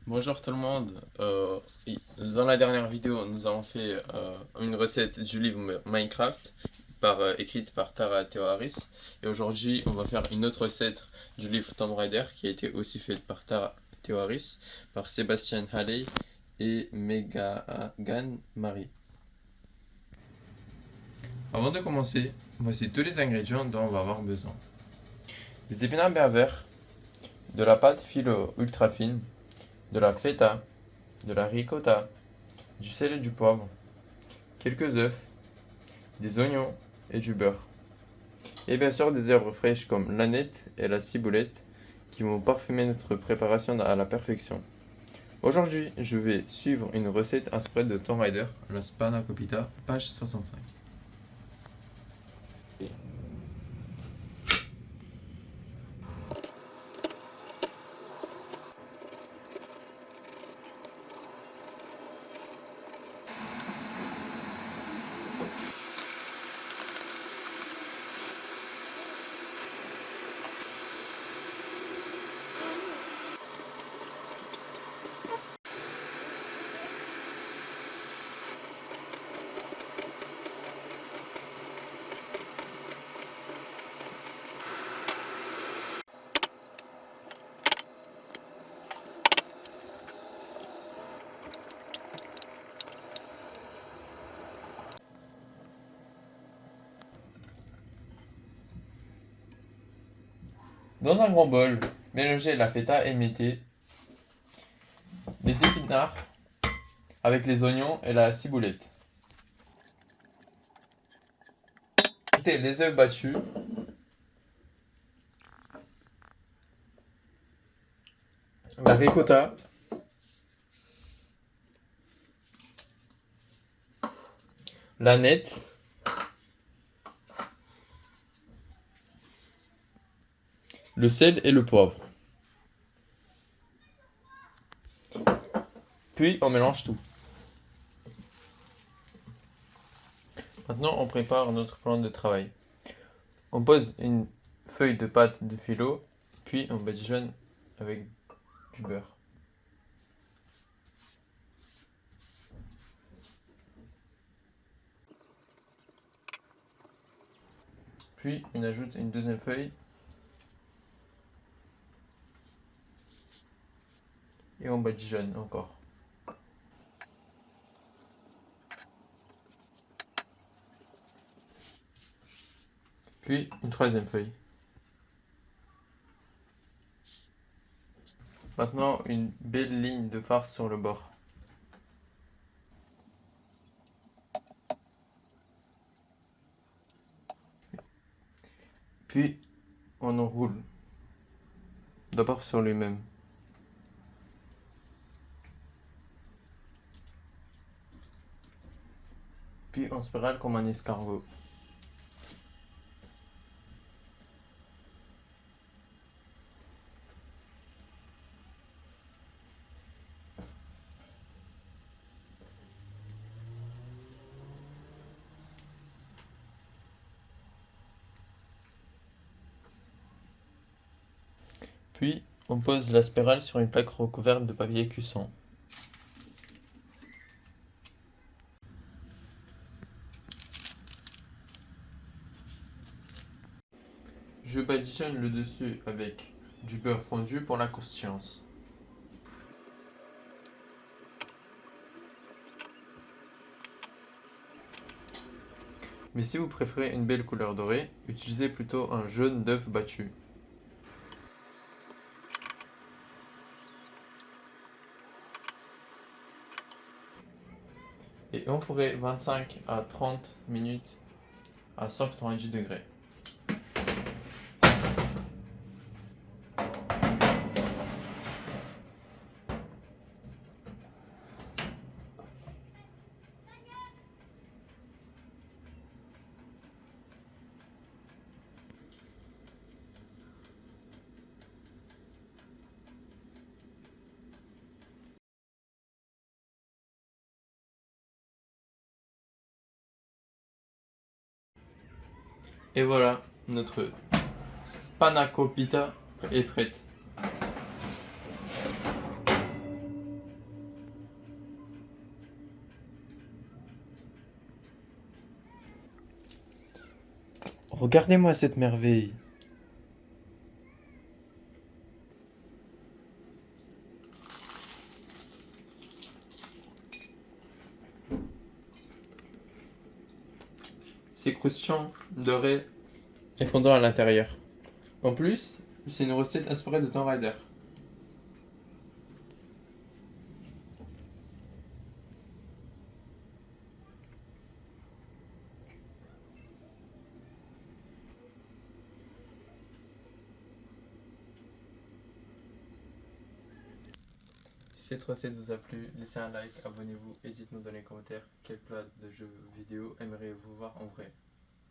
Bonjour tout le monde. Dans la dernière vidéo, nous avons fait une recette du livre Minecraft écrite par Tara Theoharis. Et aujourd'hui, on va faire une autre recette du livre Tomb Raider qui a été aussi faite par Tara Theoharis, par Sébastien Halley et Megan Marie. Avant de commencer, voici tous les ingrédients dont on va avoir besoin. Des épinards bien verts, de la pâte phyllo ultra fine, de la feta, de la ricotta, du sel et du poivre, quelques œufs, des oignons et du beurre. Et bien sûr des herbes fraîches comme l'aneth et la ciboulette qui vont parfumer notre préparation à la perfection. Aujourd'hui, je vais suivre une recette inspirée de Tomb Raider, la Spanna Copita, page 65. Dans un grand bol, mélangez la feta émiettée, les épinards avec les oignons et la ciboulette. Ajoutez les œufs battus, la ricotta, l'aneth, le sel et le poivre. Puis on mélange tout. Maintenant, on prépare notre plan de travail. On pose une feuille de pâte de phyllo, puis on badigeonne avec du beurre. Puis on ajoute une deuxième feuille et on badigeonne encore. Puis une troisième feuille. Maintenant, une belle ligne de farce sur le bord. Puis on enroule. D'abord sur lui-même. Puis en spirale comme un escargot. Puis on pose la spirale sur une plaque recouverte de papier cuisson. Je badigeonne le dessus avec du beurre fondu pour la consistance. Mais si vous préférez une belle couleur dorée, utilisez plutôt un jaune d'œuf battu. Et enfourrez 25 à 30 minutes à 190 degrés. Et voilà, notre spanakopita est prête. Regardez-moi cette merveille. C'est croustillant, doré et fondant à l'intérieur. En plus, c'est une recette inspirée de Tomb Raider. Si cette recette vous a plu, laissez un like, abonnez-vous et dites-nous dans les commentaires quel plat de jeu vidéo aimeriez-vous voir en vrai.